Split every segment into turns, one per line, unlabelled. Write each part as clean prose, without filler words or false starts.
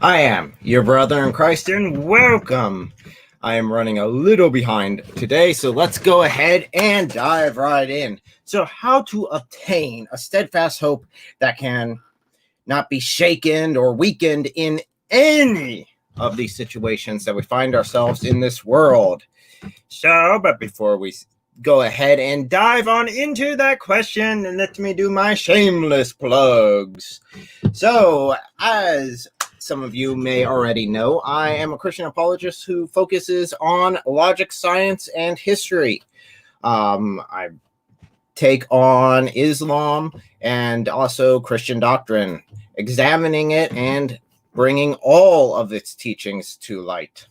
I am your brother in Christ, and welcome. I am running a little behind today, so let's go ahead and dive right in. So, how to obtain a steadfast hope that can not be shaken or weakened in any of these situations that we find ourselves in this world. But before we go ahead and dive on into that question, let me do my shameless plugs. So, as some of you may already know, I am a Christian apologist who focuses on logic, science, and history. I take on Islam and also Christian doctrine, examining it and bringing all of its teachings to light.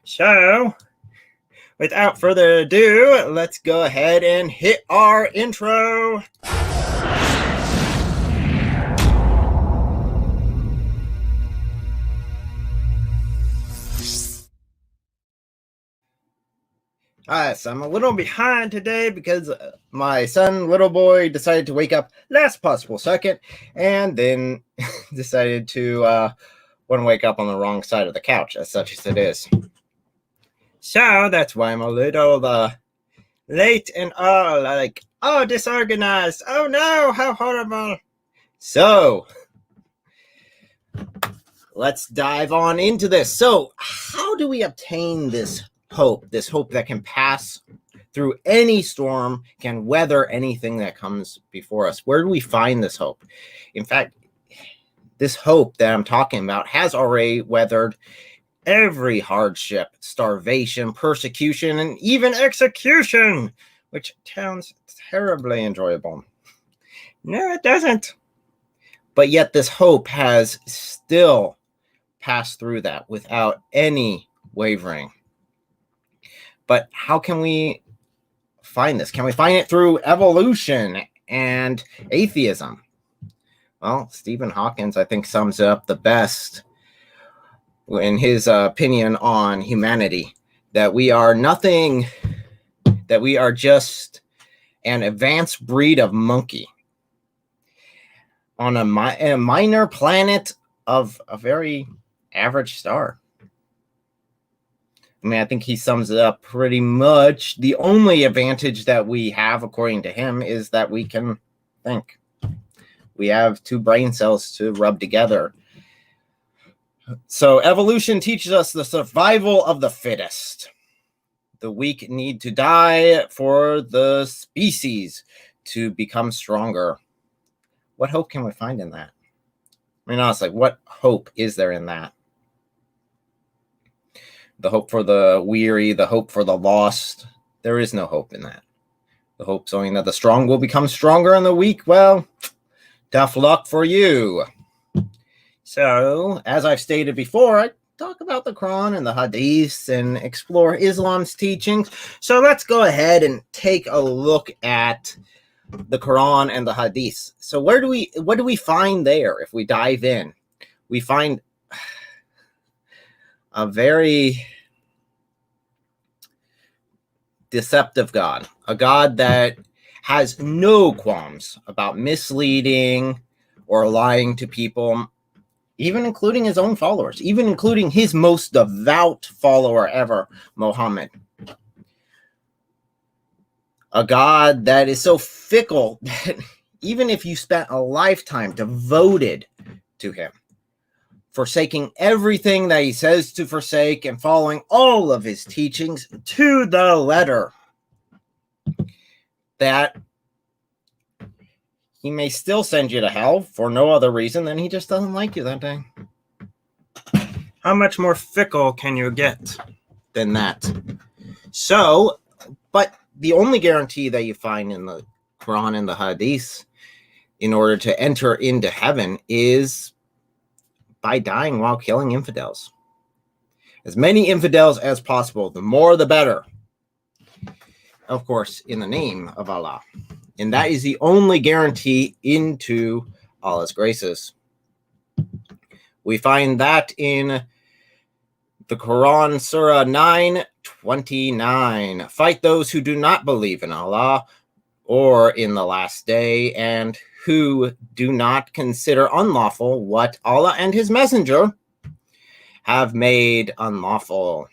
So, without further ado, let's go ahead and hit our intro. So I'm a little behind today because my son, little boy, decided to wake up last possible second and then decided to want to wake up on the wrong side of the couch, as such as it is. So that's why I'm a little late and disorganized. Oh no, how horrible. So let's dive on into this. So how do we obtain this hope that can pass through any storm, can weather anything that comes before us? Where do we find this hope? In fact, this hope that I'm talking about has already weathered every hardship, starvation, persecution, and even execution, which sounds terribly enjoyable. No, it doesn't. But yet this hope has still passed through that without any wavering. But how can we find this? Can we find it through evolution and atheism? Well, Stephen Hawking, I think, sums it up the best in his opinion on humanity, that we are nothing, that we are just an advanced breed of monkey on a minor planet of a very average star. I mean, I think he sums it up pretty much. The only advantage that we have, according to him, is that we can think. We have two brain cells to rub together. So evolution teaches us the survival of the fittest. The weak need to die for the species to become stronger. What hope can we find in that? I mean, honestly, what hope is there in that? The hope for the weary, the hope for the lost. There is no hope in that. The hope only that the strong will become stronger and the weak, well, tough luck for you. So, as I've stated before, I talk about the Quran and the Hadiths and explore Islam's teachings. So let's go ahead and take a look at the Quran and the Hadiths. So what do we find there if we dive in? We find a very deceptive God, a God that has no qualms about misleading or lying to people, even including his own followers, even including his most devout follower ever, Muhammad. A God that is so fickle that even if you spent a lifetime devoted to him, forsaking everything that he says to forsake and following all of his teachings to the letter, that he may still send you to hell for no other reason than he just doesn't like you that day. How much more fickle can you get than that? So, but the only guarantee that you find in the Quran and the Hadith in order to enter into heaven is by dying while killing infidels. As many infidels as possible, the more the better. Of course, in the name of Allah. And that is the only guarantee into Allah's graces. We find that in the Quran, Surah 9:29. Fight those who do not believe in Allah or in the last day and who do not consider unlawful what Allah and his messenger have made unlawful,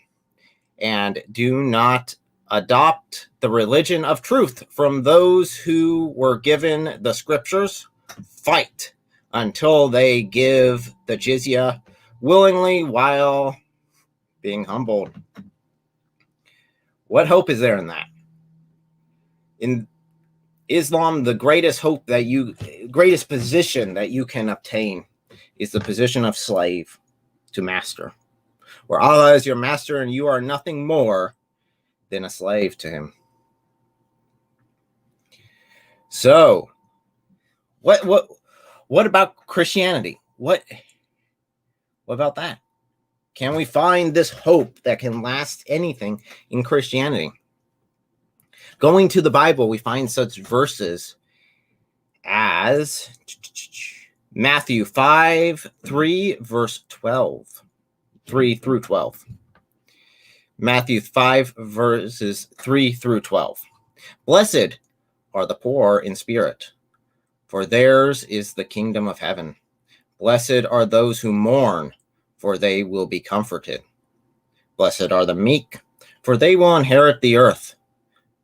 and do not adopt the religion of truth from those who were given the scriptures, fight until they give the jizya willingly while being humbled. What hope is there in that? In Islam, the greatest position that you can obtain is the position of slave to master, where Allah is your master and you are nothing more than a slave to him. So, what about Christianity? What about that? Can we find this hope that can last anything in Christianity? Going to the Bible, we find such verses as Matthew 5:3, verse 12. 3 through 12. Matthew 5, verses 3 through 12. Blessed are the poor in spirit, for theirs is the kingdom of heaven. Blessed are those who mourn, for they will be comforted. Blessed are the meek, for they will inherit the earth.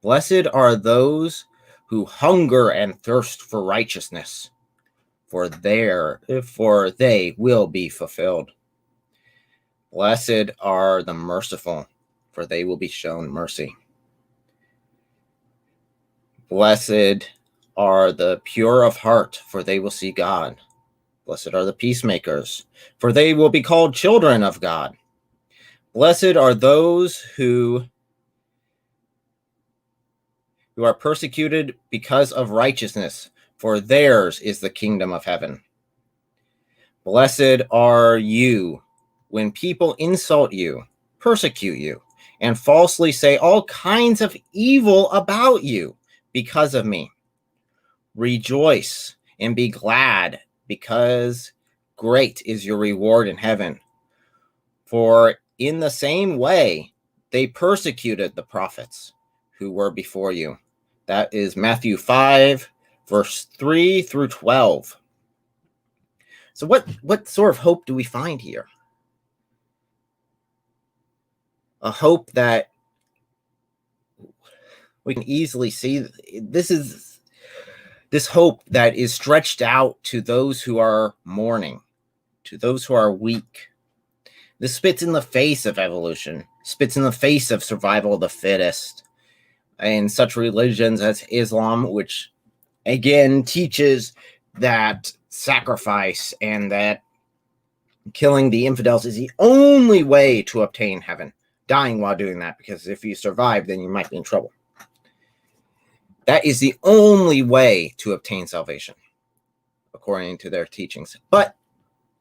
Blessed are those who hunger and thirst for righteousness, for they will be fulfilled. Blessed are the merciful, for they will be shown mercy. Blessed are the pure of heart, for they will see God. Blessed are the peacemakers, for they will be called children of God. Blessed are those who are persecuted because of righteousness, for theirs is the kingdom of heaven. Blessed are you when people insult you, persecute you, and falsely say all kinds of evil about you because of me. Rejoice and be glad, because great is your reward in heaven. For in the same way they persecuted the prophets who were before you. That is Matthew 5, verse 3 through 12. So what sort of hope do we find here? A hope that we can easily see. This hope that is stretched out to those who are mourning, to those who are weak. This spits in the face of evolution, spits in the face of survival of the fittest, and such religions as Islam, which again teaches that sacrifice and that killing the infidels is the only way to obtain heaven. Dying while doing that, because if you survive, then you might be in trouble. That is the only way to obtain salvation, according to their teachings. But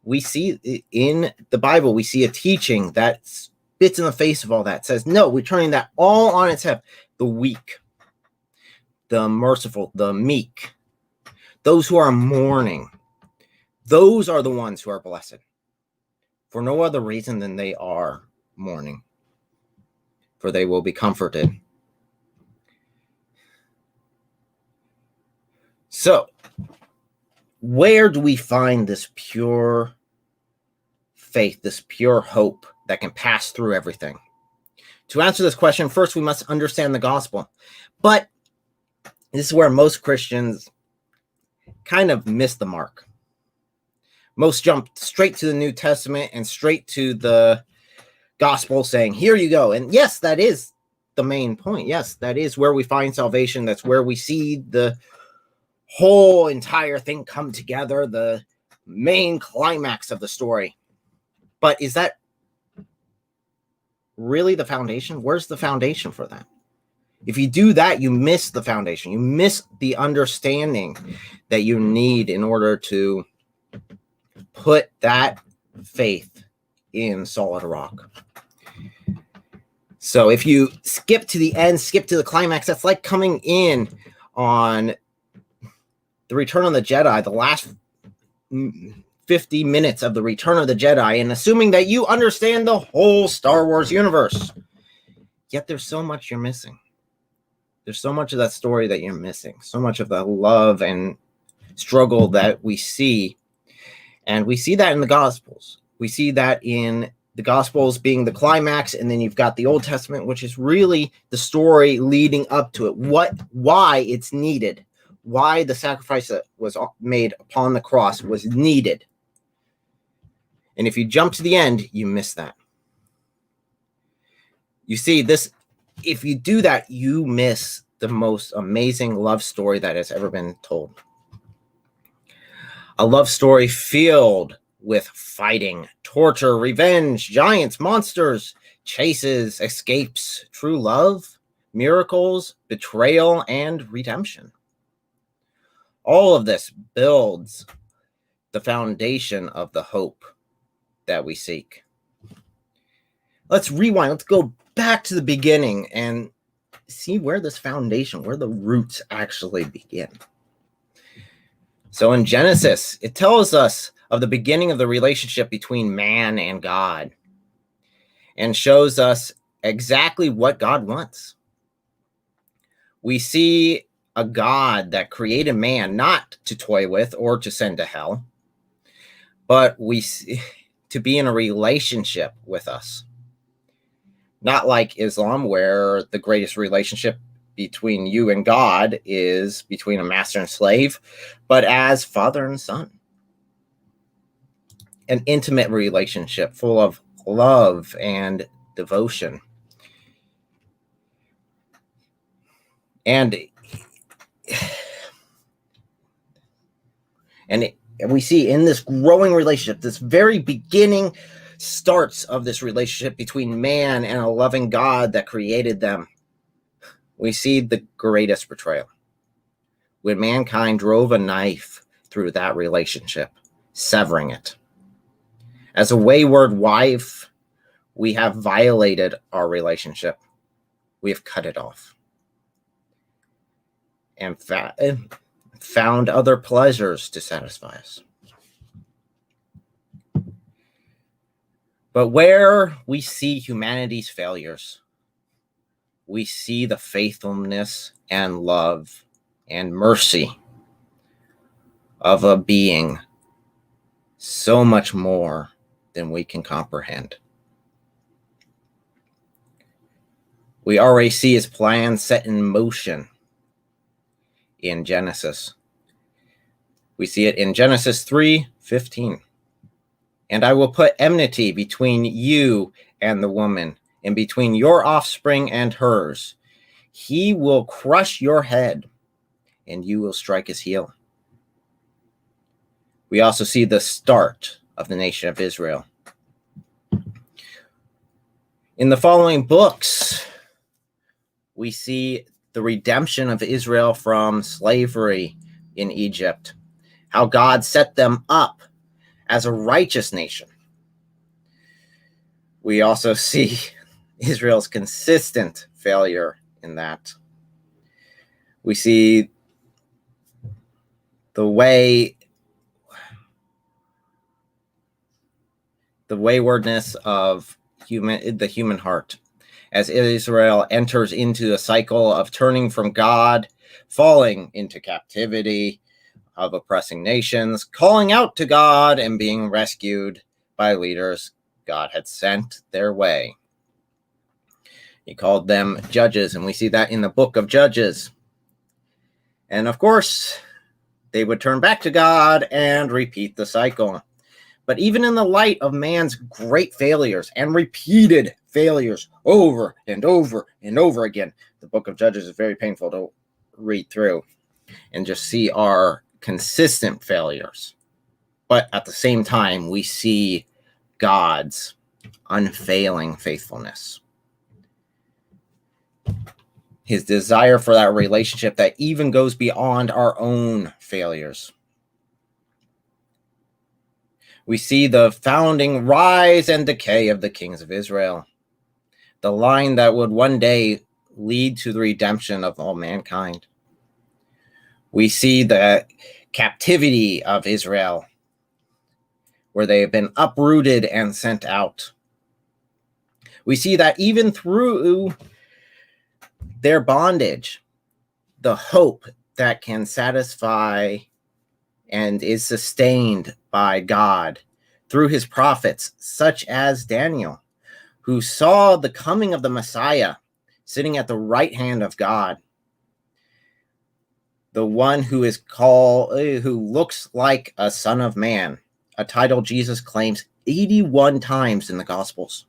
we see in the Bible, we see a teaching that spits in the face of all that. It says, no, we're turning that all on its head. The weak, the merciful, the meek, those who are mourning, those are the ones who are blessed. For no other reason than they are mourning, for they will be comforted. So, where do we find this pure faith, this pure hope that can pass through everything? To answer this question, first we must understand the gospel. But this is where most Christians kind of miss the mark. Most jump straight to the New Testament and straight to the gospel saying, here you go. And yes, that is the main point. Yes, that is where we find salvation. That's where we see the whole entire thing come together, the main climax of the story. But is that really the foundation? Where's the foundation for that? If you do that, you miss the foundation. You miss the understanding that you need in order to put that faith in solid rock. So if you skip to the end, skip to the climax, that's like coming in on the Return of the Jedi, the last 50 minutes of the Return of the Jedi, and assuming that you understand the whole Star Wars universe. Yet there's so much you're missing. There's so much of that story that you're missing. So much of the love and struggle that we see. And we see that in the Gospels. We see that in the Gospels being the climax, and then you've got the Old Testament, which is really the story leading up to it. Why it's needed, why the sacrifice that was made upon the cross was needed. And if you jump to the end, you miss that. You see this, if you do that, you miss the most amazing love story that has ever been told. A love story filled with fighting, torture, revenge, giants, monsters, chases, escapes, true love, miracles, betrayal, and redemption. All of this builds the foundation of the hope that we seek. Let's rewind. Let's go back to the beginning and see where this foundation, where the roots actually begin. So in Genesis, it tells us of the beginning of the relationship between man and God and shows us exactly what God wants. We see a God that created man not to toy with or to send to hell, but we see to be in a relationship with us. Not like Islam, where the greatest relationship between you and God is between a master and slave, but as father and son. An intimate relationship full of love and devotion. And we see in this growing relationship, this very beginning starts of this relationship between man and a loving God that created them, we see the greatest betrayal. When mankind drove a knife through that relationship, severing it. As a wayward wife, we have violated our relationship. We have cut it off. And found other pleasures to satisfy us. But where we see humanity's failures, we see the faithfulness and love and mercy of a being so much more than we can comprehend. We already see his plan set in motion in Genesis. We see it in Genesis 3:15. And I will put enmity between you and the woman, and between your offspring and hers. He will crush your head, and you will strike his heel. We also see the start of the nation of Israel. In the following books, we see the redemption of Israel from slavery in Egypt, how God set them up as a righteous nation. We also see Israel's consistent failure in that. We see the waywardness of the human heart as Israel enters into a cycle of turning from God, falling into captivity of oppressing nations, calling out to God, and being rescued by leaders God had sent their way. He called them judges, and we see that in the book of Judges. And of course, they would turn back to God and repeat the cycle. But even in the light of man's great failures and repeated failures over and over and over again, the book of Judges is very painful to read through and just see our consistent failures. But at the same time, we see God's unfailing faithfulness. His desire for that relationship that even goes beyond our own failures. We see the founding rise and decay of the kings of Israel, the line that would one day lead to the redemption of all mankind. We see the captivity of Israel, where they have been uprooted and sent out. We see that even through their bondage, the hope that can satisfy and is sustained by God through his prophets, such as Daniel, who saw the coming of the Messiah sitting at the right hand of God, the one who is called, who looks like a son of man, a title Jesus claims 81 times in the Gospels.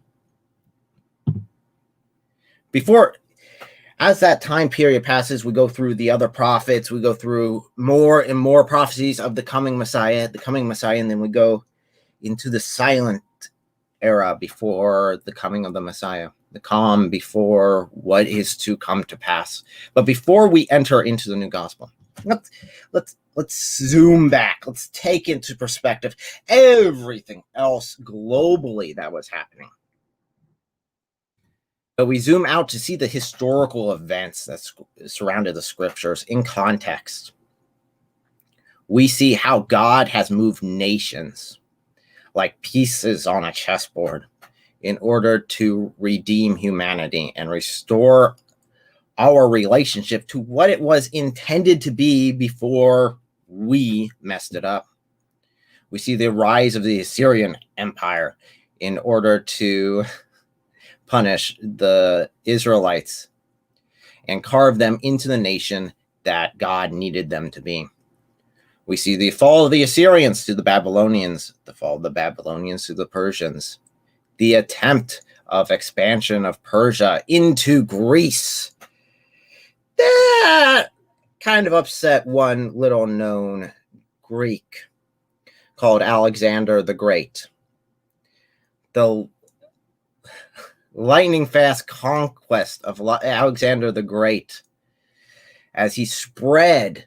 As that time period passes, we go through the other prophets, we go through more and more prophecies of the coming Messiah, and then we go into the silent era before the coming of the Messiah, the calm before what is to come to pass. But before we enter into the new gospel, let's zoom back. Let's take into perspective everything else globally that was happening. But we zoom out to see the historical events that surrounded the scriptures in context. We see how God has moved nations like pieces on a chessboard in order to redeem humanity and restore our relationship to what it was intended to be before we messed it up. We see the rise of the Assyrian Empire in order to punish the Israelites and carve them into the nation that God needed them to be. We see the fall of the Assyrians to the Babylonians, the fall of the Babylonians to the Persians, the attempt of expansion of Persia into Greece. That kind of upset one little known Greek called Alexander the Great. The lightning fast conquest of Alexander the Great, as he spread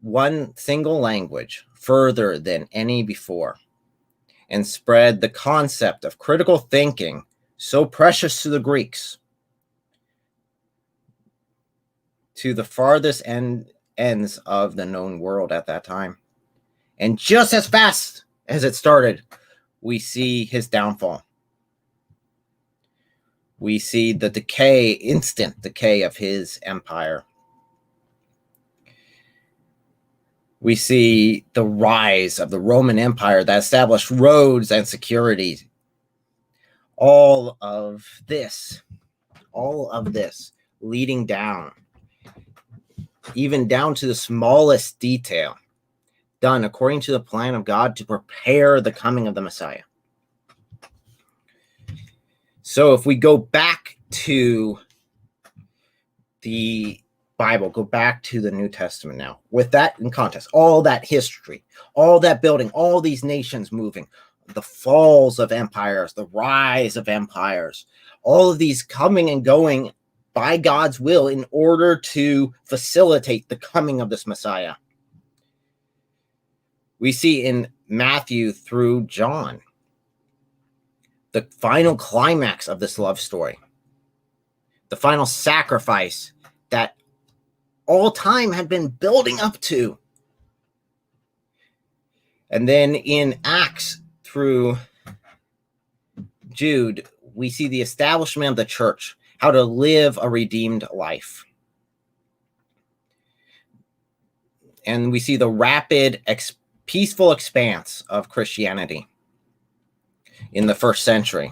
one single language further than any before, and spread the concept of critical thinking, so precious to the Greeks, to the farthest ends of the known world at that time. And just as fast as it started, we see his downfall. We see the instant decay of his empire. We see the rise of the Roman Empire that established roads and security. All of this leading down, even down to the smallest detail, done according to the plan of God to prepare the coming of the Messiah. So if we go back to the Bible, go back to the New Testament now, with that in context, all that history, all that building, all these nations moving, the falls of empires, the rise of empires, all of these coming and going by God's will in order to facilitate the coming of this Messiah. We see in Matthew through John the final climax of this love story, the final sacrifice that all time had been building up to. And then in Acts through Jude, we see the establishment of the church, how to live a redeemed life. And we see the rapid, peaceful expanse of Christianity in the first century.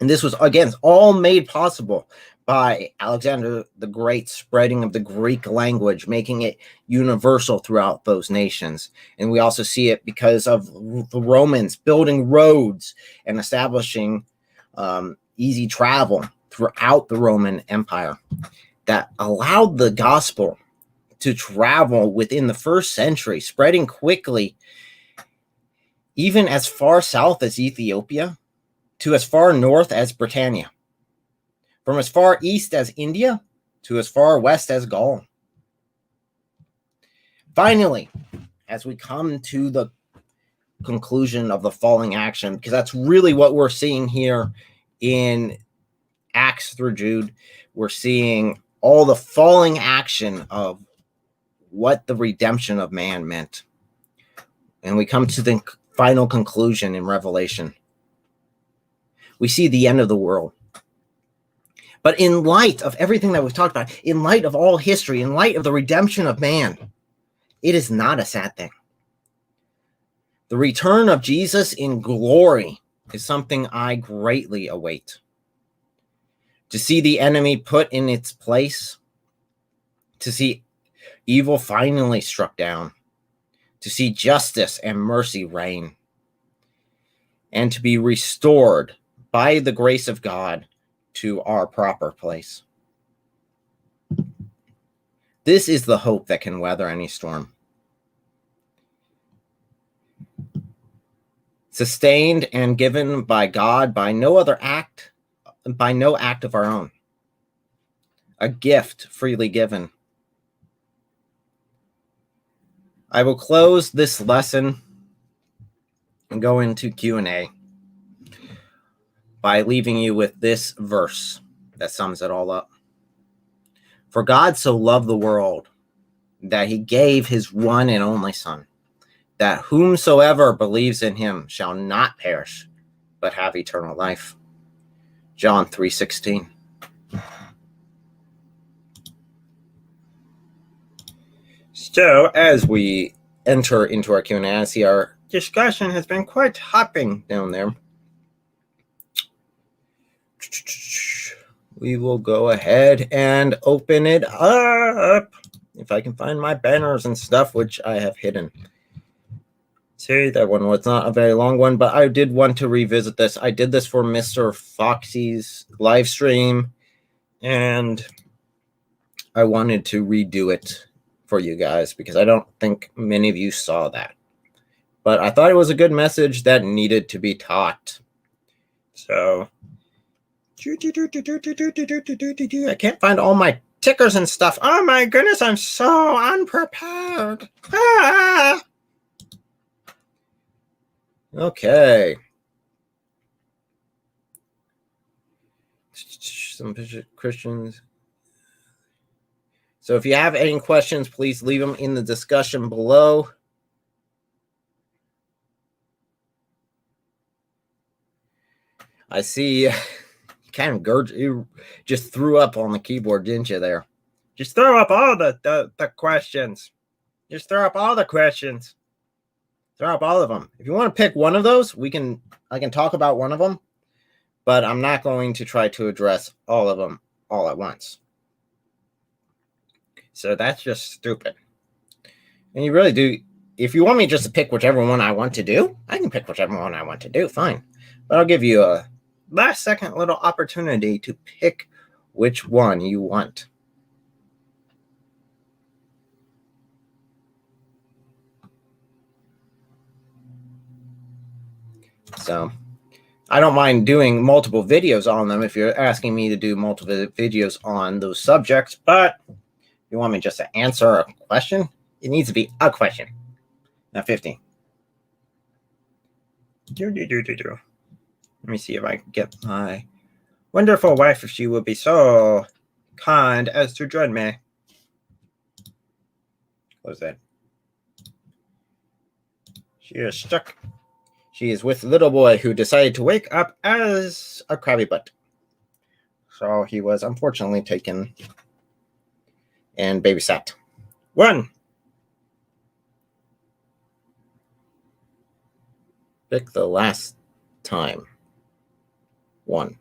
And this was, again, all made possible by Alexander the Great spreading of the Greek language, making it universal throughout those nations. And we also see it because of the Romans building roads and establishing easy travel throughout the Roman Empire that allowed the gospel to travel within the first century, spreading quickly, even as far south as Ethiopia to as far north as Britannia, from as far east as India to as far west as Gaul. Finally, as we come to the conclusion of the falling action, because that's really what we're seeing here in Acts through Jude, we're seeing all the falling action of what the redemption of man meant. And we come to the final conclusion in Revelation. We see the end of the world. But in light of everything that we've talked about, in light of all history, in light of the redemption of man, It is not a sad thing. The return of Jesus in glory is something I greatly await. To see the enemy put in its place, to see evil finally struck down, to see justice and mercy reign, and to be restored by the grace of God to our proper place. This is the hope that can weather any storm. Sustained and given by God by no act of our own. A gift freely given. I will close this lesson and go into Q&A by leaving you with this verse that sums it all up. For God so loved the world that he gave his one and only Son, that whomsoever believes in him shall not perish, but have eternal life. John 3:16. So, as we enter into our Q&A, I see our discussion has been quite hopping down there. We will go ahead and open it up. If I can find my banners and stuff, which I have hidden. See, that one was not a very long one, but I did want to revisit this. I did this for Mr. Foxy's live stream, and I wanted to redo it for you guys because I don't think many of you saw that. But I thought it was a good message that needed to be taught. So, I can't find all my tickers and stuff. Oh my goodness, I'm so unprepared. Ah! Okay. Some Christians. So if you have any questions, please leave them in the discussion below. I see you you just threw up on the keyboard, didn't you there? Just throw up all the questions. Just throw up all the questions. Throw up all of them. If you want to pick one of those, I can talk about one of them, but I'm not going to try to address all of them all at once. So that's just stupid. And you really do. If you want me just to pick whichever one I want to do, I can pick whichever one I want to do. Fine. But I'll give you a last second little opportunity to pick which one you want. So I don't mind doing multiple videos on them if you're asking me to do multiple videos on those subjects, but if you want me just to answer a question, it needs to be a question, not 15. Let me see if I can get my wonderful wife, if she would be so kind as to join me. What is that? She is stuck. She is with little boy who decided to wake up as a crabby butt. So he was unfortunately taken and babysat. 1. Pick the last time. 1.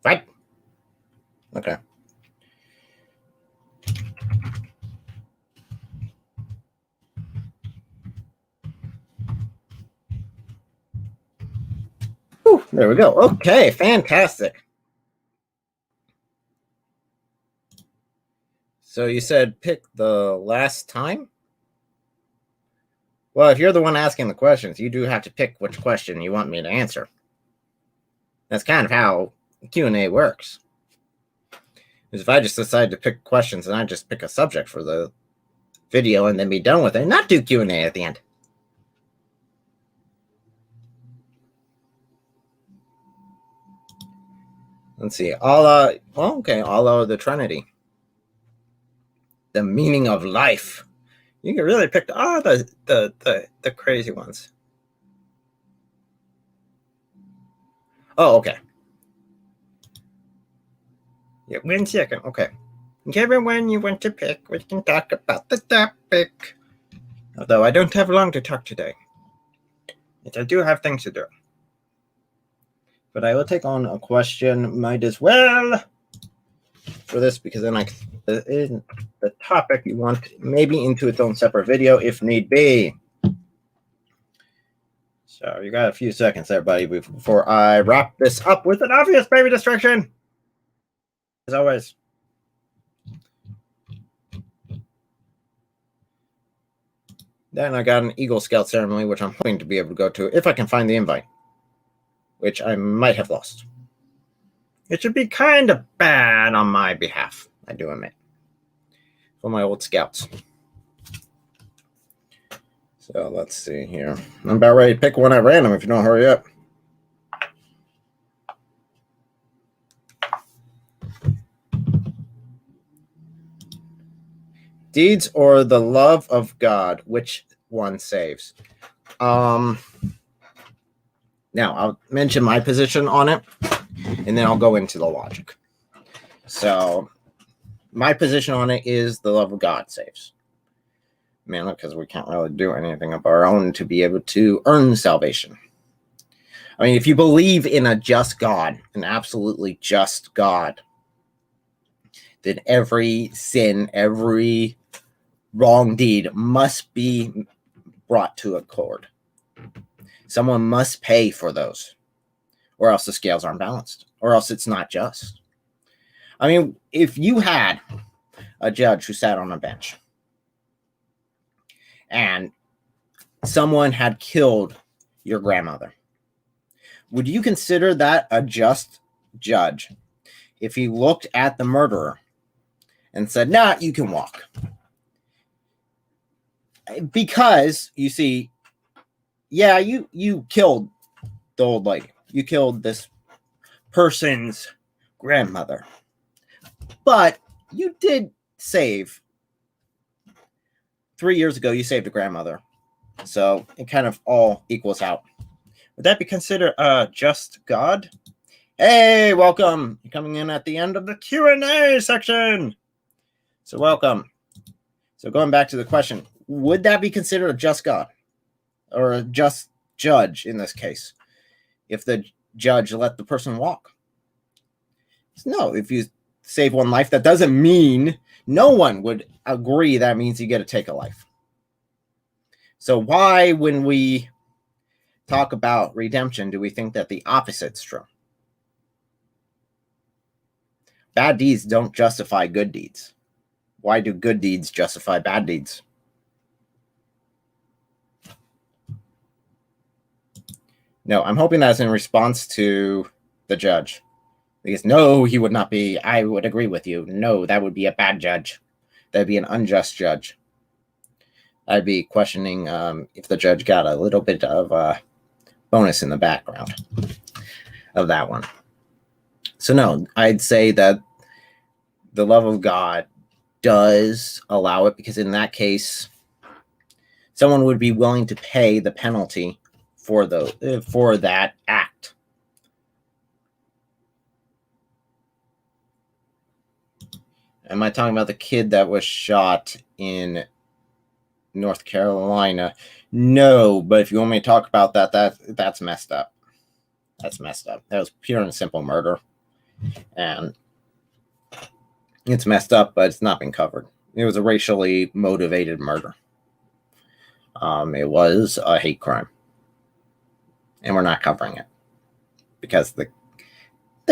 Right? Okay. Whew, there we go. Okay, fantastic. So you said pick the last time? Well, if you're the one asking the questions, you do have to pick which question you want me to answer. That's kind of how Q&A works. Because if I just decide to pick questions and I just pick a subject for the video and then be done with it, and not do Q&A at the end. Let's see. Allah the Trinity. The meaning of life. You can really pick the crazy ones. Oh, okay. Yeah, 1 second. Okay. Given when you want to pick, we can talk about the topic. Although I don't have long to talk today. Yet I do have things to do. But I will take on a question, might as well, for this, because then the topic you want maybe into its own separate video if need be. So you got a few seconds there, buddy, before I wrap this up with an obvious baby distraction. As always. Then I got an Eagle Scout ceremony, which I'm hoping to be able to go to if I can find the invite, which I might have lost. It should be kind of bad on my behalf, I do admit, for my old scouts. So let's see here. I'm about ready to pick one at random if you don't hurry up. Deeds or the love of God, which one saves? Now, I'll mention my position on it, and then I'll go into the logic. So, my position on it is the love of God saves. Mainly because we can't really do anything of our own to be able to earn salvation. I mean, if you believe in a just God, an absolutely just God, then every sin, every wrong deed must be brought to a court. Someone must pay for those, or else the scales aren't balanced, or else it's not just. I mean, if you had a judge who sat on a bench and someone had killed your grandmother, would you consider that a just judge if he looked at the murderer and said, nah, you can walk? Because, you see, yeah, you killed the old lady. You killed this person's grandmother. But you did save. 3 years ago, you saved a grandmother. So it kind of all equals out. Would that be considered a just God? Hey, welcome. You're coming in at the end of the Q&A section. So welcome. So going back to the question, would that be considered a just God? Or a just judge in this case? If the judge let the person walk? No, if you save one life, that doesn't mean no one would agree that means you get to take a life. So why, when we talk about redemption, do we think that the opposite's true? Bad deeds don't justify good deeds. Why do good deeds justify bad deeds? No, I'm hoping that's in response to the judge. Because no, he would not be. I would agree with you. No, that would be a bad judge. That'd be an unjust judge. I'd be questioning if the judge got a little bit of a bonus in the background of that one. So no, I'd say that the love of God does allow it, because in that case, someone would be willing to pay the penalty for that act. Am I talking about the kid that was shot in North Carolina? No, but if you want me to talk about that's messed up. That's messed up. That was pure and simple murder. And it's messed up, but it's not been covered. It was a racially motivated murder. It was a hate crime. And we're not covering it. Because the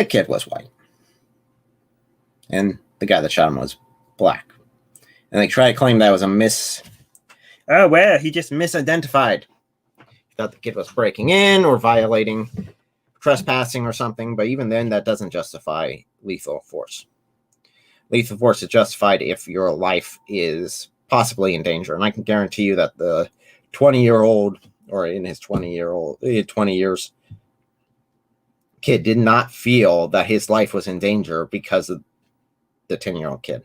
kid was white. And the guy that shot him was black. And they try to claim that was oh, well, he just misidentified. He thought the kid was breaking in or violating trespassing or something. But even then, that doesn't justify lethal force. Lethal force is justified if your life is possibly in danger. And I can guarantee you that the 20-year-old, or in his 20 years, kid did not feel that his life was in danger because of the 10-year-old kid.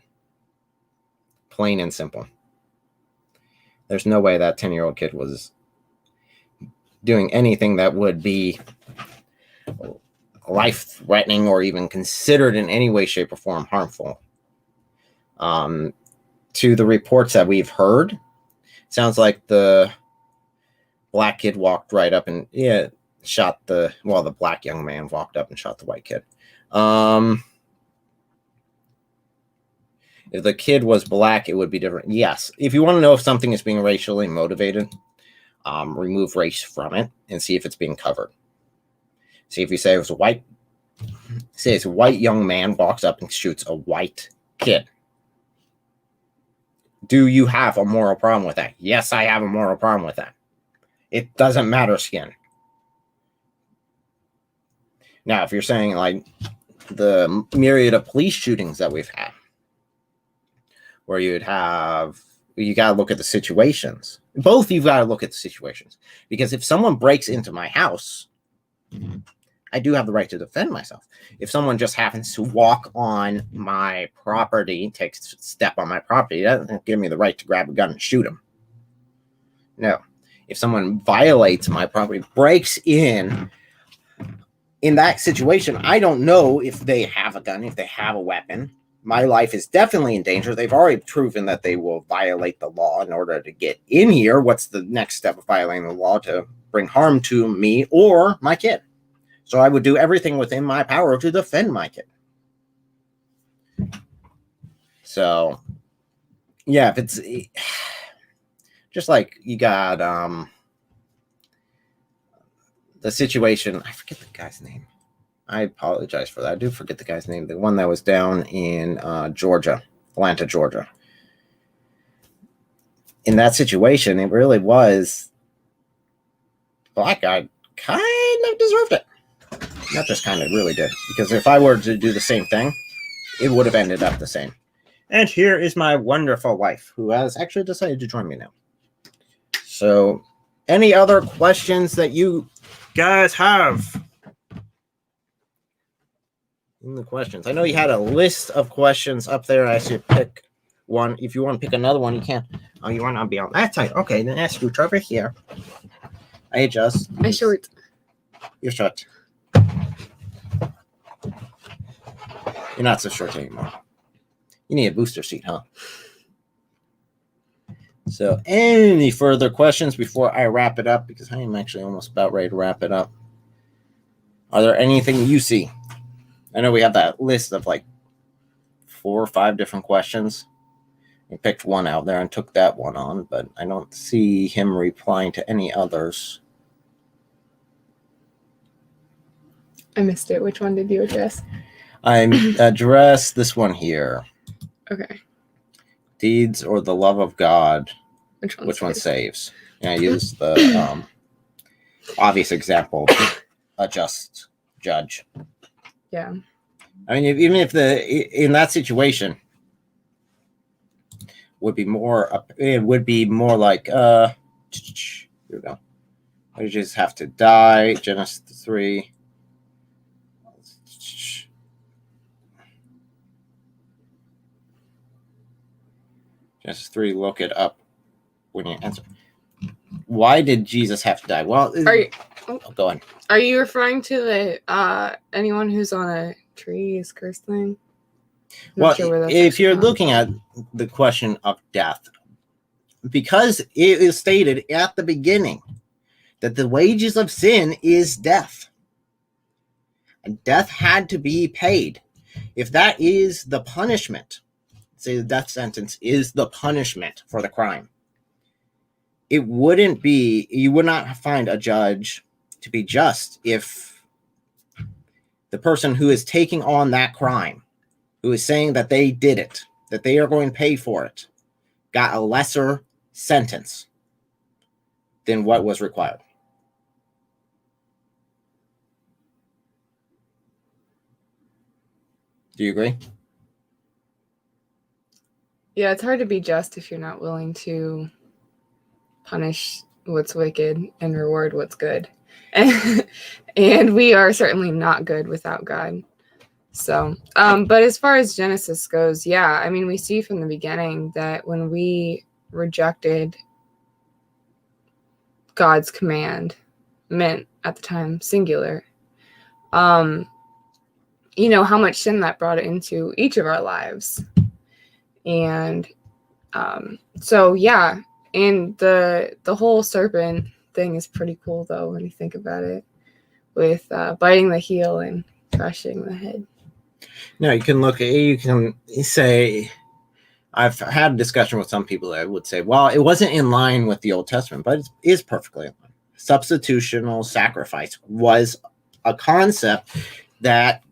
Plain and simple. There's no way that 10-year-old kid was doing anything that would be life-threatening or even considered in any way, shape, or form harmful. To the reports that we've heard, sounds like the black kid walked right up and shot the black young man walked up and shot the white kid. If the kid was black, it would be different. Yes. If you want to know if something is being racially motivated, remove race from it and see if it's being covered. See if you say it was a white young man walks up and shoots a white kid. Do you have a moral problem with that? Yes, I have a moral problem with that. It doesn't matter skin. Now, if you're saying like the myriad of police shootings that we've had, where you got to look at the situations. Both you've got to look at the situations. Because if someone breaks into my house, I do have the right to defend myself. If someone just happens to walk on my property, takes a step on my property, that doesn't give me the right to grab a gun and shoot them. No. If someone violates my property, breaks in that situation, I don't know if they have a gun, if they have a weapon. My life is definitely in danger. They've already proven that they will violate the law in order to get in here. What's the next step of violating the law? To bring harm to me or my kid. So I would do everything within my power to defend my kid. So, yeah, if it's just like you got the situation, I forget the guy's name. I apologize for that. I do forget the guy's name. The one that was down in Georgia, Atlanta, Georgia. In that situation, it really was the black guy kind of deserved it. Not just kind of, really did. Because if I were to do the same thing, it would have ended up the same. And here is my wonderful wife, who has actually decided to join me now. So, any other questions that you guys have? In the questions. I know you had a list of questions up there. I should pick one. If you want to pick another one, you can. Oh, you want to be on that side. Okay, then ask you over here. I adjust.
I'm short.
You're short. You're not so short anymore. You need a booster seat, huh? So, any further questions before I wrap it up? Because I am actually almost about ready to wrap it up. Are there anything you see? I know we have that list of like 4 or 5 different questions. We picked one out there and took that one on, but I don't see him replying to any others.
I missed it. Which one did you address?
I addressed this one here.
Okay.
Deeds or the love of God? Which one saves? And I used the obvious example, a just judge.
Yeah.
I mean, even if in that situation would be more, it would be more like, here we go. I just have to die. Genesis 3. Genesis 3, look it up when you answer. Why did Jesus have to die? Well, go on.
Are you referring to the anyone who's on a tree is cursed thing?
Well, if you're looking at the question of death, because it is stated at the beginning that the wages of sin is death, and death had to be paid. If that is the punishment, say the death sentence is the punishment for the crime, you would not find a judge to be just if the person who is taking on that crime, who is saying that they did it, that they are going to pay for it, got a lesser sentence than what was required. Do you agree?
Yeah, it's hard to be just if you're not willing to punish what's wicked and reward what's good. And we are certainly not good without God. So, but as far as Genesis goes, yeah, I mean, we see from the beginning that when we rejected God's command, meant at the time singular, you know, how much sin that brought into each of our lives. And so yeah, and the whole serpent thing is pretty cool though when you think about it, with biting the heel and crushing the head.
No, you can say, I've had a discussion with some people that would say, well, it wasn't in line with the Old Testament, but it is perfectly in line. Substitutional sacrifice was a concept that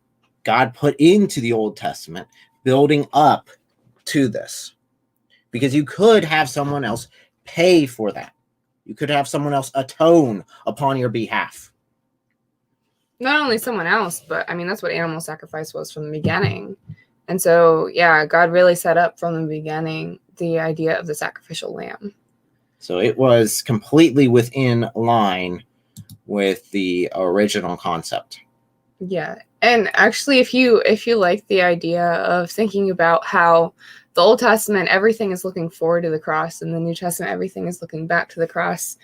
God put into the Old Testament, building up to this. Because you could have someone else pay for that. You could have someone else atone upon your behalf.
Not only someone else, but I mean, that's what animal sacrifice was from the beginning. And so, yeah, God really set up from the beginning the idea of the sacrificial lamb.
So it was completely within line with the original concept.
Yeah. And actually, if you like the idea of thinking about how the Old Testament, everything is looking forward to the cross, and the New Testament, everything is looking back to the cross.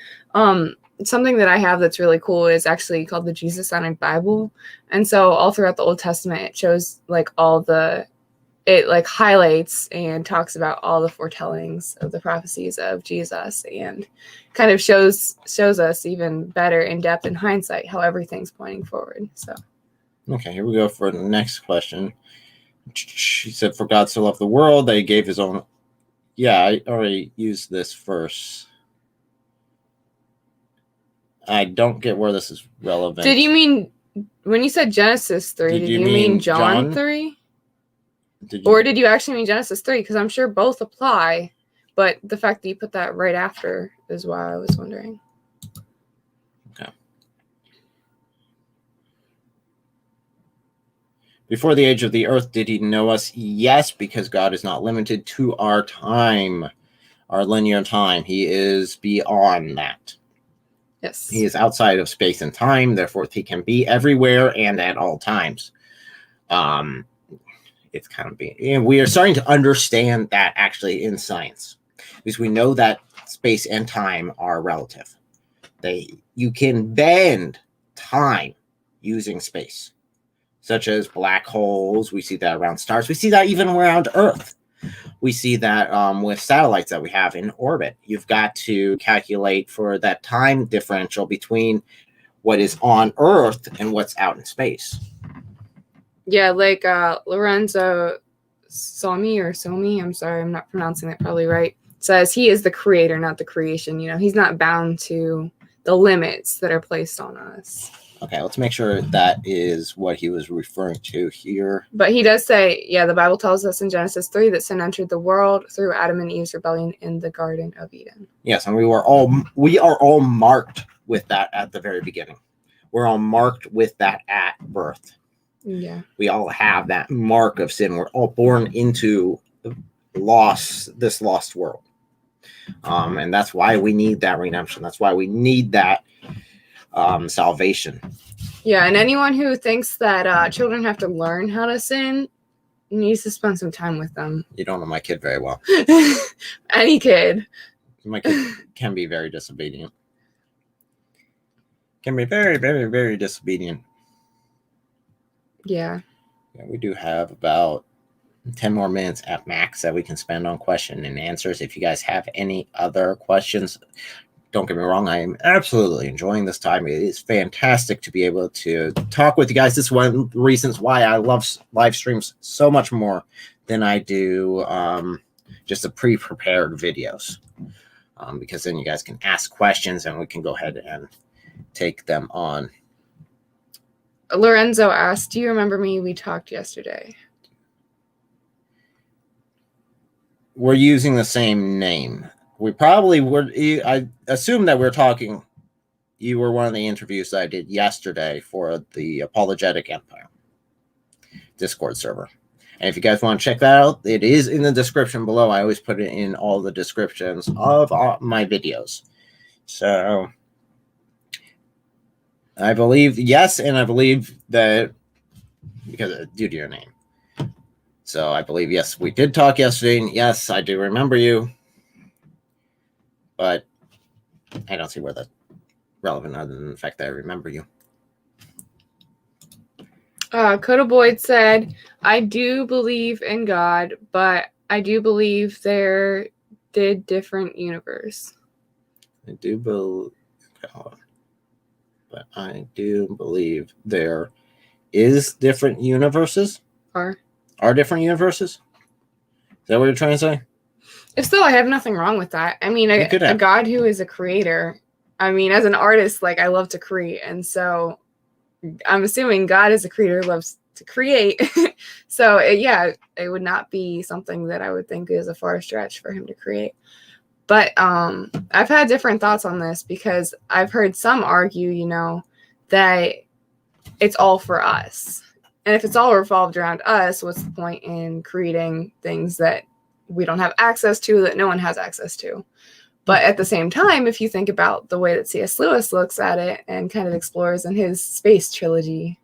Something that I have that's really cool is actually called the Jesus-centered Bible. And so all throughout the Old Testament, it shows like it like highlights and talks about all the foretellings of the prophecies of Jesus, and kind of shows us even better in depth in hindsight how everything's pointing forward. So
okay, here we go for the next question. She said, for God so loved the world that he gave his own. Yeah, I already used this verse. I don't get where this is relevant.
Did you mean, when you said Genesis 3, did you mean John 3? Or did you actually mean Genesis 3? Because I'm sure both apply, but the fact that you put that right after is why I was wondering.
Okay. Before the age of the earth, did he know us? Yes, because God is not limited to our time, our linear time. He is beyond that.
Yes.
He is outside of space and time, therefore he can be everywhere and at all times. It's kind of and we are starting to understand that actually in science, because we know that space and time are relative. You can bend time using space, such as black holes. We see that around stars. We see that even around Earth. We see that with satellites that we have in orbit. You've got to calculate for that time differential between what is on Earth and what's out in space.
Yeah, like Lorenzo Somi, I'm sorry, I'm not pronouncing that probably right, says he is the creator, not the creation. You know, he's not bound to the limits that are placed on us.
Okay, let's make sure that is what he was referring to here.
But he does say, yeah, the Bible tells us in Genesis 3 that sin entered the world through Adam and Eve's rebellion in the Garden of Eden.
Yes, and we are all marked with that at the very beginning. We're all marked with that at birth.
Yeah.
We all have that mark of sin. We're all born into this lost world. And that's why we need that redemption. That's why we need that salvation.
Yeah, and anyone who thinks that children have to learn how to sin needs to spend some time with them.
You don't know my kid very well.
Any kid.
My kid can be very disobedient. Can be very, very, very disobedient.
Yeah.
Yeah, we do have about 10 more minutes at max that we can spend on question and answers. If you guys have any other questions, don't get me wrong, I am absolutely enjoying this time. It is fantastic to be able to talk with you guys. This is one of the reasons why I love live streams so much more than I do just the pre-prepared videos. Because then you guys can ask questions and we can go ahead and take them on.
Lorenzo asked, do you remember me? We talked yesterday.
We're using the same name. We probably would. I assume that we're talking. You were one of the interviews that I did yesterday for the Apologetic Empire Discord server. And if you guys want to check that out, it is in the description below. I always put it in all the descriptions of my videos. So I believe, yes, and I believe that because due to your name. So I believe, yes, we did talk yesterday. And yes, I do remember you. But I don't see where that's relevant other than the fact that I remember you.
Coda Boyd said, I do believe in God, but I do believe there did different universe.
I do believe, but I do believe there is different universes. Are different universes? Is that what you're trying to say?
If so, I have nothing wrong with that. I mean, a God who is a creator. I mean, as an artist, like I love to create, and so I'm assuming God as a creator loves to create. So it would not be something that I would think is a far stretch for him to create. But I've had different thoughts on this because I've heard some argue, that it's all for us. And if it's all revolved around us, what's the point in creating things that we don't have access to, that no one has access to? But at the same time, if you think about the way that C.S. Lewis looks at it and kind of explores in his space trilogy,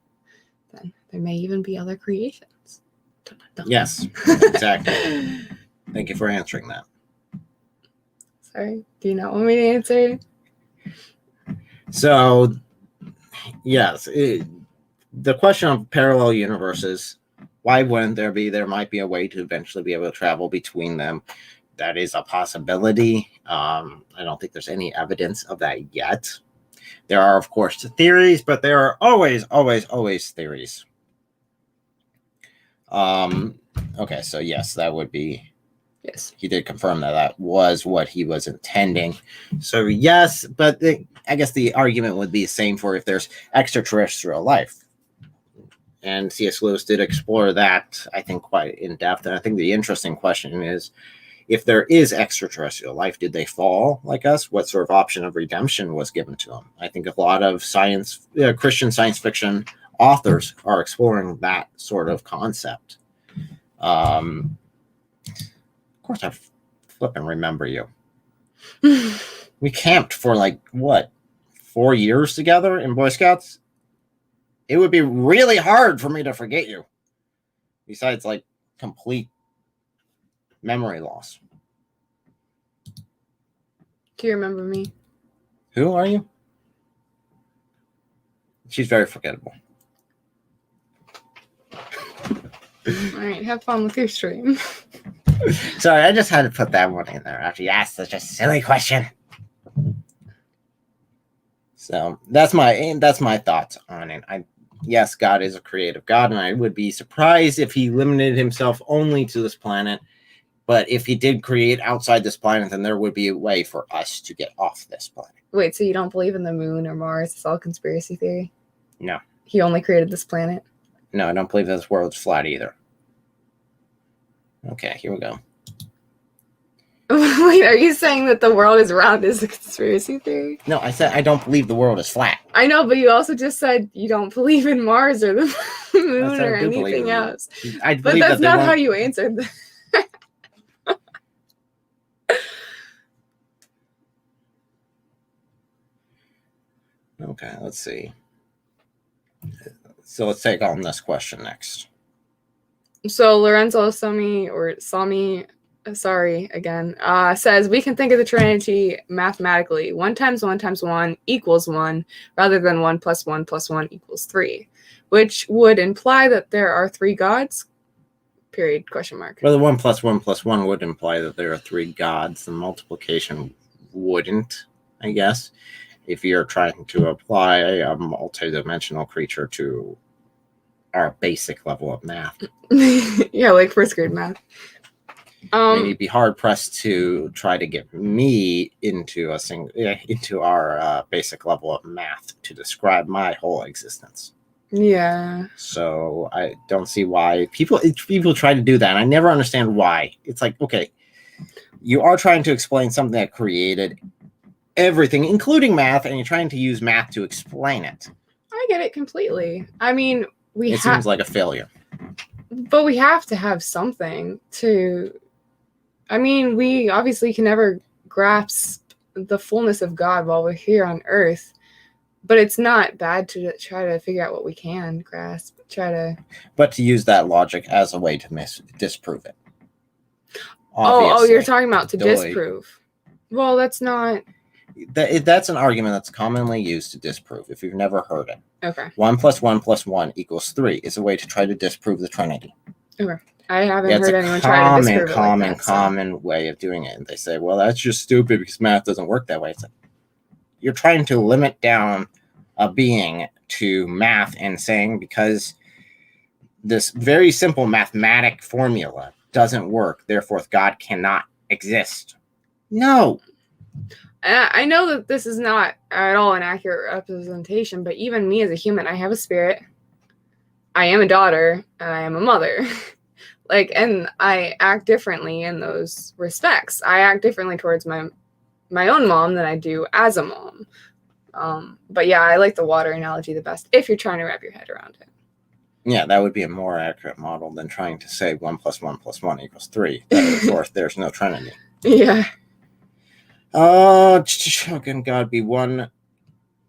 then there may even be other creations. Dun, dun, dun.
Yes, exactly. Thank you for answering that.
Sorry, do you not want me to answer?
So, yes, the question of parallel universes, why wouldn't there be? There might be a way to eventually be able to travel between them. That is a possibility. I don't think there's any evidence of that yet. There are, of course, theories, but there are always theories. Okay, so yes, that would be... Yes, he did confirm that was what he was intending. So yes, but I guess the argument would be the same for if there's extraterrestrial life. And C.S. Lewis did explore that, I think, quite in depth. And I think the interesting question is, if there is extraterrestrial life, did they fall like us? What sort of option of redemption was given to them? I think a lot of Christian science fiction authors are exploring that sort of concept. Of course, I flipping remember you. We camped for 4 years together in Boy Scouts. It would be really hard for me to forget you. Besides, complete memory loss.
Do you remember me?
Who are you? She's very forgettable.
All right, have fun with your stream.
Sorry, I just had to put that one in there after you asked such a silly question. So that's my thoughts on it. Yes, God is a creative God, and I would be surprised if he limited himself only to this planet. But if he did create outside this planet, then there would be a way for us to get off this planet. Wait,
so you don't believe in the moon or Mars? It's all conspiracy theory?
No.
He only created this planet?
No, I don't believe this world's flat either. Okay, here we go.
Wait, are you saying that the world is round is a conspiracy theory?
No, I said I don't believe the world is flat.
I know, but you also just said you don't believe in Mars or the moon or anything else. But that's not how you answered that.
Okay, let's see. So let's take on this question next.
So Lorenzo Sami says we can think of the Trinity mathematically. 1 times 1 times 1 equals 1, rather than 1 plus 1 plus 1 equals 3, which would imply that there are 3 gods. Period. Question mark.
Well, the 1 plus 1 plus 1 would imply that there are 3 gods. The multiplication wouldn't, I guess, if you're trying to apply a multi-dimensional creature to our basic level of math.
Yeah, like first grade math.
I mean, you'd be hard pressed to try to get me into our basic level of math to describe my whole existence.
Yeah.
So I don't see why people try to do that. And I never understand why. It's like, okay, you are trying to explain something that created everything, including math, and you're trying to use math to explain it.
I get it completely. I mean,
it seems like a failure.
But we have to have something to... I mean, we obviously can never grasp the fullness of God while we're here on Earth, but it's not bad to try to figure out what we can grasp.
But to use that logic as a way to disprove it.
Oh, you're talking about to disprove. Well, that's not...
That's an argument that's commonly used to disprove, if you've never heard it.
Okay.
1 plus 1 plus 1 equals 3 is a way to try to disprove the Trinity.
Okay. I haven't
Yeah, it's
heard
a
anyone try to disprove it like that.
common way of doing it. And they say, well, that's just stupid because math doesn't work that way. It's like, you're trying to limit down a being to math and saying because this very simple mathematic formula doesn't work, therefore God cannot exist. No.
I know that this is not at all an accurate representation, but even me as a human, I have a spirit. I am a daughter, and I am a mother. And I act differently in those respects. I act differently towards my own mom than I do as a mom. But yeah, I like the water analogy the best if you're trying to wrap your head around it.
Yeah, that would be a more accurate model than trying to say 1 + 1 + 1 = 3. Therefore, there's no trinity.
Yeah.
How can God be one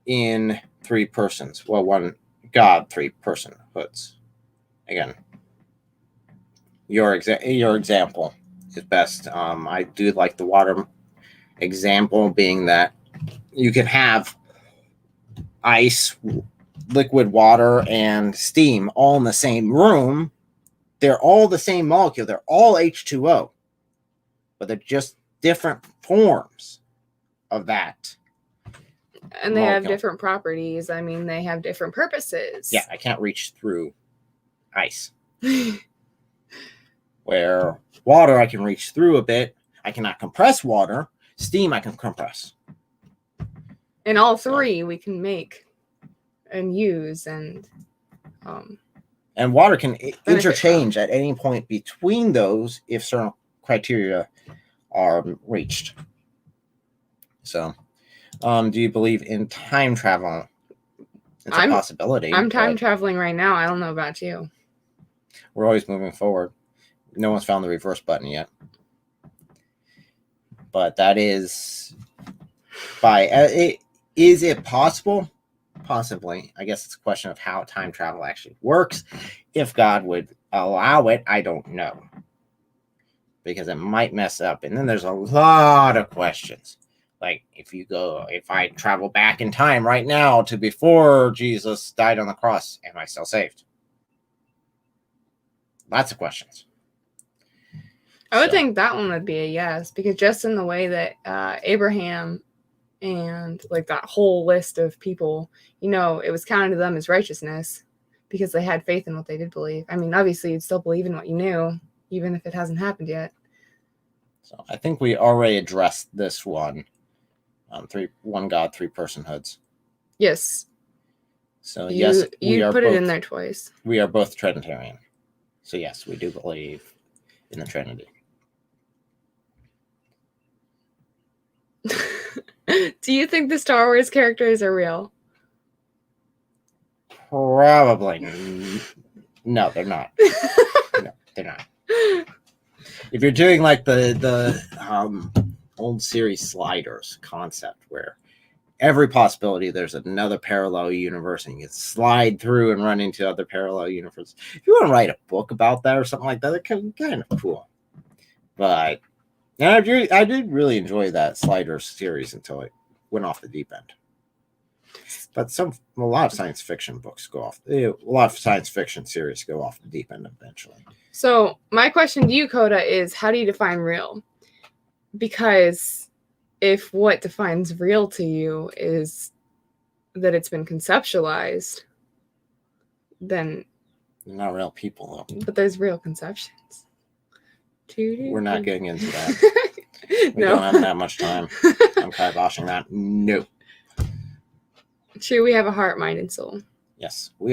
in 3 persons? Well, one God, 3 personhoods. Again, your example is best. I do like the water example, being that you can have ice, liquid water, and steam all in the same room. They're all the same molecule. They're all H2O, but they're just different forms of that.
And they have different properties. I mean, they have different purposes.
Yeah, I can't reach through ice. Where water, I can reach through a bit. I cannot compress water. Steam, I can compress.
And all three we can make and use, and
water can interchange at any point between those if certain criteria are reached. So, do you believe in time travel? It's a possibility.
I'm time traveling right now. I don't know about you.
We're always moving forward. No one's found the reverse button yet. But that is is it possible? Possibly. I guess it's a question of how time travel actually works. If God would allow it, I don't know. Because it might mess up. And then there's a lot of questions. Like, if I travel back in time right now to before Jesus died on the cross, am I still saved? Lots of questions.
I would think that one would be a yes, because just in the way that Abraham and that whole list of people, it was counted to them as righteousness because they had faith in what they did believe. I mean, obviously, you'd still believe in what you knew, even if it hasn't happened yet.
So I think we already addressed this one. One God, 3 personhoods.
Yes.
So yes,
you put it in there twice.
We are both Trinitarian. So yes, we do believe in the Trinity.
Do you think the Star Wars characters are real?
Probably. No, they're not. No, they're not. If you're doing like the old series Sliders concept, where every possibility there's another parallel universe and you can slide through and run into other parallel universes. If you want to write a book about that or something like that, it can be kind of cool. But I did really enjoy that Sliders series until it went off the deep end. But a lot of science fiction books a lot of science fiction series go off the deep end eventually.
So my question to you, Coda, is how do you define real? Because if what defines real to you is that it's been conceptualized, then
they're not real people, though.
But there's real conceptions.
We're not getting into that. We don't have that much time. I'm kiboshing that. No.
True, we have a heart, mind, and soul.
Yes, and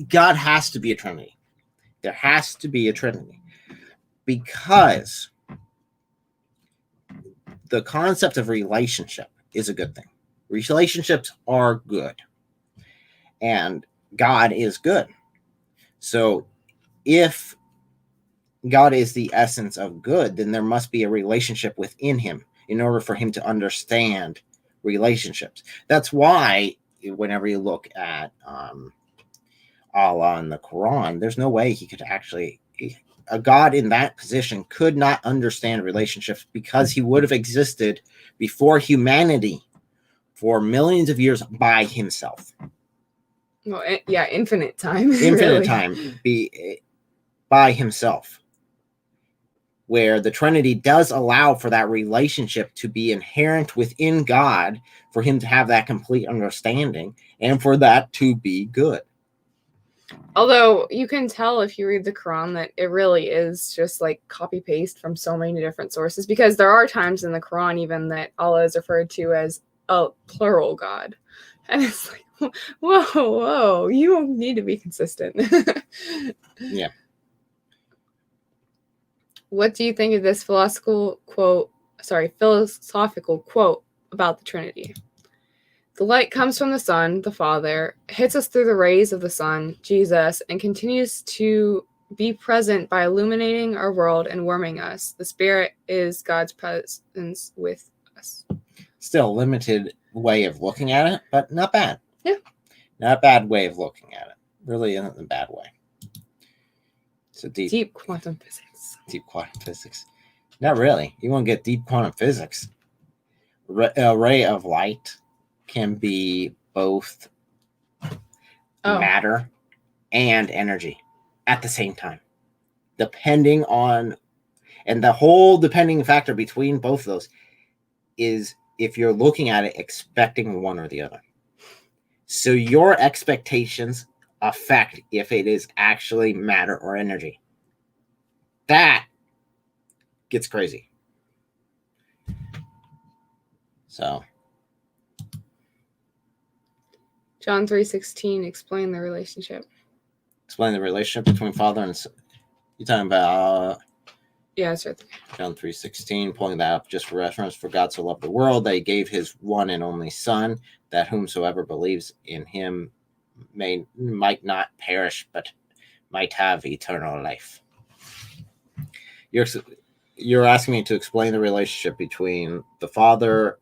God has to be a Trinity. There has to be a Trinity because the concept of relationship is a good thing. Relationships are good, and God is good. So if God is the essence of good, then there must be a relationship within him in order for him to understand relationships. That's why whenever you look at Allah in the Quran, there's no way he could actually, a God in that position could not understand relationships because he would have existed before humanity for millions of years by himself.
Well, yeah, infinite time.
Infinite
really.
time by himself, where the Trinity does allow for that relationship to be inherent within God, for him to have that complete understanding, and for that to be good.
Although you can tell if you read the Quran that it really is just like copy paste from so many different sources, because there are times in the Quran even that Allah is referred to as a plural God. And it's like, whoa, you need to be consistent.
Yeah.
What do you think of this philosophical quote about the Trinity? The light comes from the Son, the Father, hits us through the rays of the Son, Jesus, and continues to be present by illuminating our world and warming us. The Spirit is God's presence with us.
Still a limited way of looking at it, but not bad.
Yeah.
Not a bad way of looking at it. Really isn't a bad way. It's a
deep quantum physics.
Deep quantum physics. Not really. You won't get deep quantum physics. A ray of light can be both matter and energy at the same time, depending on, and the whole depending factor between both of those is if you're looking at it expecting one or the other. So your expectations affect if it is actually matter or energy. That gets crazy. So
John 3:16, explain the relationship.
Explain the relationship between Father and Son. You're talking about
yeah, it's right there.
John 3:16, pulling that up just for reference. For God so loved the world that he gave his one and only Son, that whomsoever believes in him might not perish, but might have eternal life. You're asking me to explain the relationship between the Father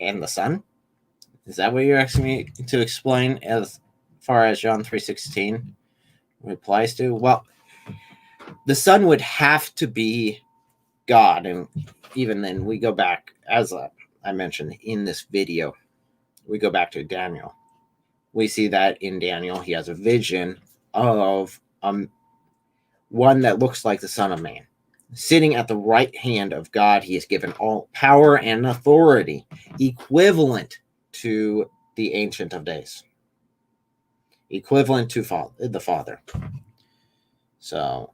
and the Son? Is that what you're asking me to explain as far as John 3:16 applies to? Well, the Son would have to be God, and even then we go back, as I mentioned in this video, we go back to Daniel. We see that in Daniel he has a vision of one that looks like the Son of Man. Sitting at the right hand of God, he is given all power and authority equivalent to the Ancient of Days, equivalent to the Father. So,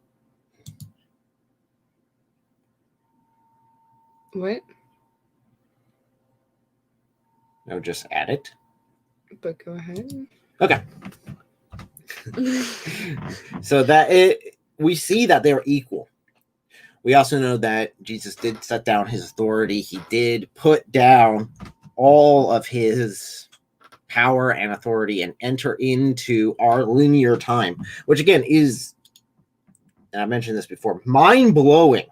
what?
No, just add it.
But go ahead.
Okay. So we see that they're equal. We also know that Jesus did set down his authority. He did put down all of his power and authority and enter into our linear time, which again is, and I mentioned this before, mind-blowing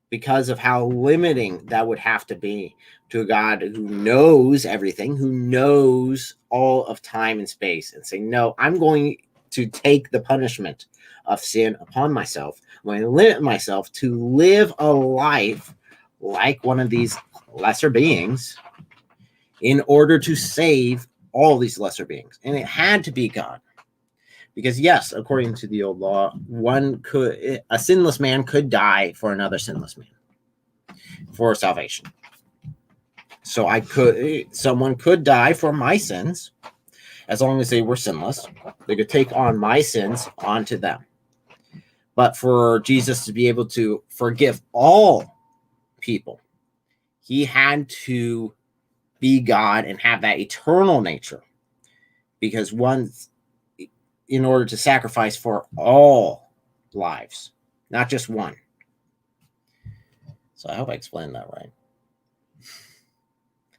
because of how limiting that would have to be to a God who knows everything, who knows all of time and space, and say, no, I'm going to take the punishment of sin upon myself. I'm going to limit myself to live a life like one of these lesser beings in order to save all these lesser beings. And it had to be God. Because yes, according to the old law, a sinless man could die for another sinless man for salvation. So someone could die for my sins as long as they were sinless. They could take on my sins onto them. But for Jesus to be able to forgive all people, he had to be God and have that eternal nature. Because in order to sacrifice for all lives, not just one. So I hope I explained that right.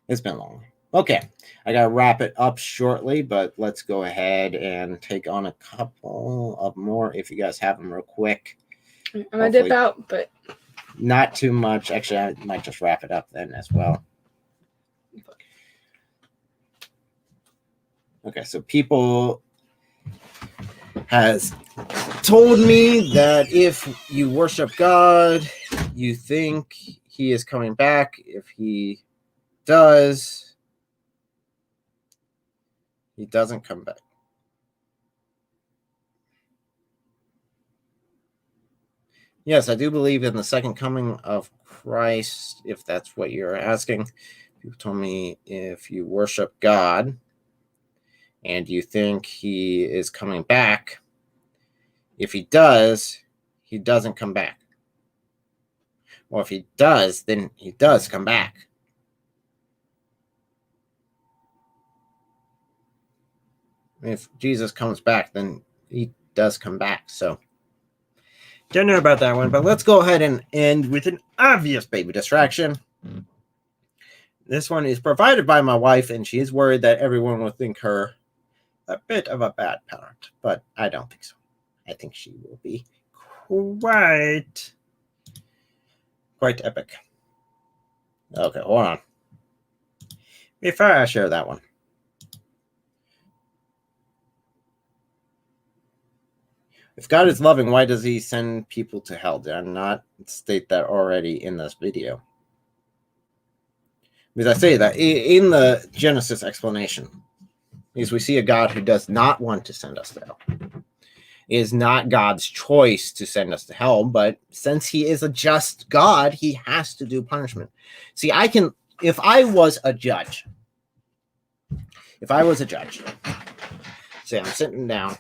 It's been long. Okay, I got to wrap it up shortly, but let's go ahead and take on a couple of more if you guys have them real quick.
I'm going to dip out, but
not too much. Actually, I might just wrap it up then as well. Okay, so people has told me that if you worship God, you think he is coming back. If he does, he doesn't come back. Yes, I do believe in the second coming of Christ, if that's what you're asking. You told me if you worship God and you think he is coming back, if he does, he doesn't come back. Well, if he does, then he does come back. If Jesus comes back, then he does come back. So, don't know about that one, but let's go ahead and end with an obvious baby distraction. This one is provided by my wife, and she is worried that everyone will think her a bit of a bad parent, but I don't think so. I think she will be quite epic. Okay, hold on. Before I share that one. If God is loving, why does he send people to hell? Did I not state that already in this video? Because I say that in the Genesis explanation, because we see a God who does not want to send us to hell. It is not God's choice to send us to hell, but since he is a just God, he has to do punishment. See, if I was a judge, say I'm sitting down,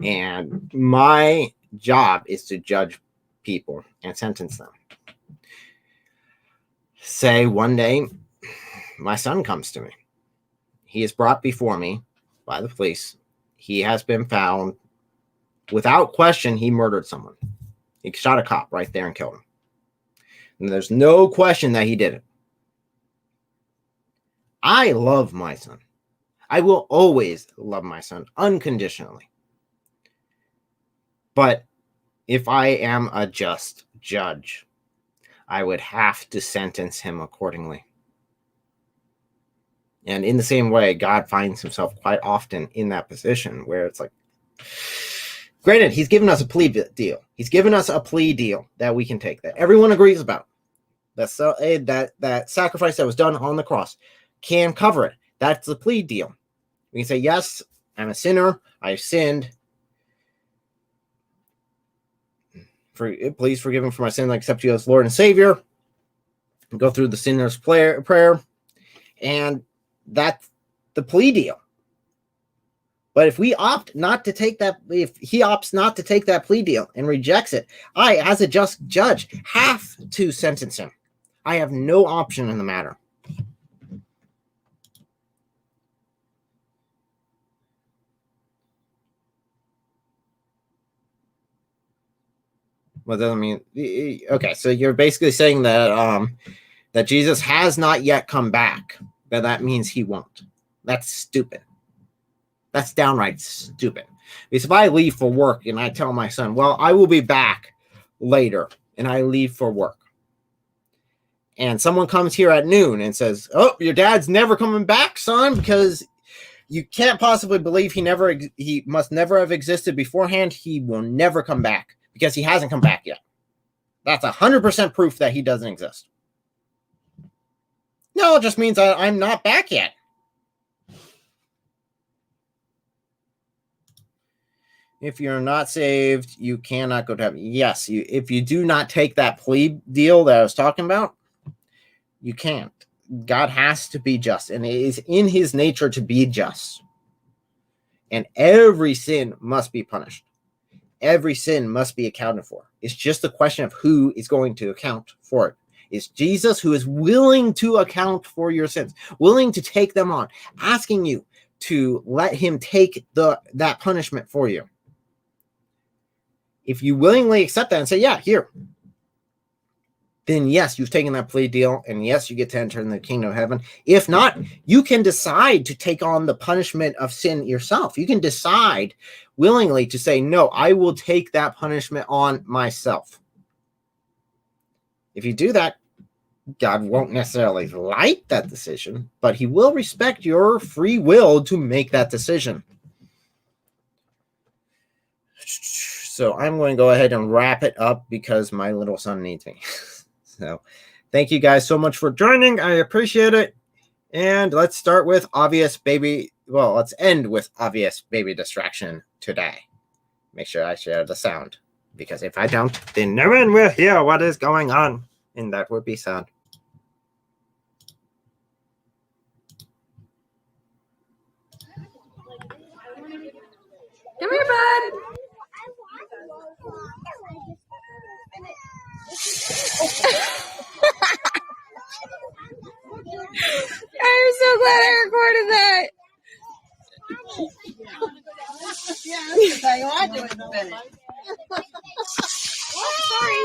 and my job is to judge people and sentence them. Say one day, my son comes to me. He is brought before me by the police. He has been found, without question, he murdered someone. He shot a cop right there and killed him. And there's no question that he did it. I love my son. I will always love my son unconditionally. But if I am a just judge, I would have to sentence him accordingly. And in the same way, God finds himself quite often in that position where it's like, granted, he's given us a plea deal. He's given us a plea deal that we can take, that everyone agrees about. That sacrifice that was done on the cross can cover it. That's the plea deal. We can say, yes, I'm a sinner. I've sinned. Please forgive me for my sin. I accept you as Lord and Savior. Go through the sinner's prayer. And that's the plea deal. But if we opt not to take that, if he opts not to take that plea deal and rejects it, I, as a just judge, have to sentence him. I have no option in the matter. What does that mean? Okay, so you're basically saying that that Jesus has not yet come back, but that means he won't. That's stupid. That's downright stupid. Because if I leave for work and I tell my son, well, I will be back later, and I leave for work, and someone comes here at noon and says, oh, your dad's never coming back, son, because you can't possibly believe he must never have existed beforehand. He will never come back because he hasn't come back yet. That's 100% proof that he doesn't exist. No, it just means I'm not back yet. If you're not saved, you cannot go to heaven. Yes, if you do not take that plea deal that I was talking about, you can't. God has to be just, and it is in his nature to be just. And every sin must be punished. Every sin must be accounted for. It's just a question of who is going to account for it. It's Jesus who is willing to account for your sins, willing to take them on, asking you to let him take that punishment for you. If you willingly accept that and say, yeah, here, then yes, you've taken that plea deal, and yes, you get to enter in the kingdom of heaven. If not, you can decide to take on the punishment of sin yourself. You can decide willingly to say, no, I will take that punishment on myself. If you do that, God won't necessarily like that decision, but he will respect your free will to make that decision. So I'm going to go ahead and wrap it up because my little son needs me. So thank you guys so much for joining. I appreciate it. And let's start with obvious baby let's end with obvious baby distraction today. Make sure I share the sound, because if I don't, then no one will hear what is going on, and that would be sad.
Come here, bud. I'm so glad I recorded that.
Yeah, I was gonna tell you I do it in a minute. Sorry.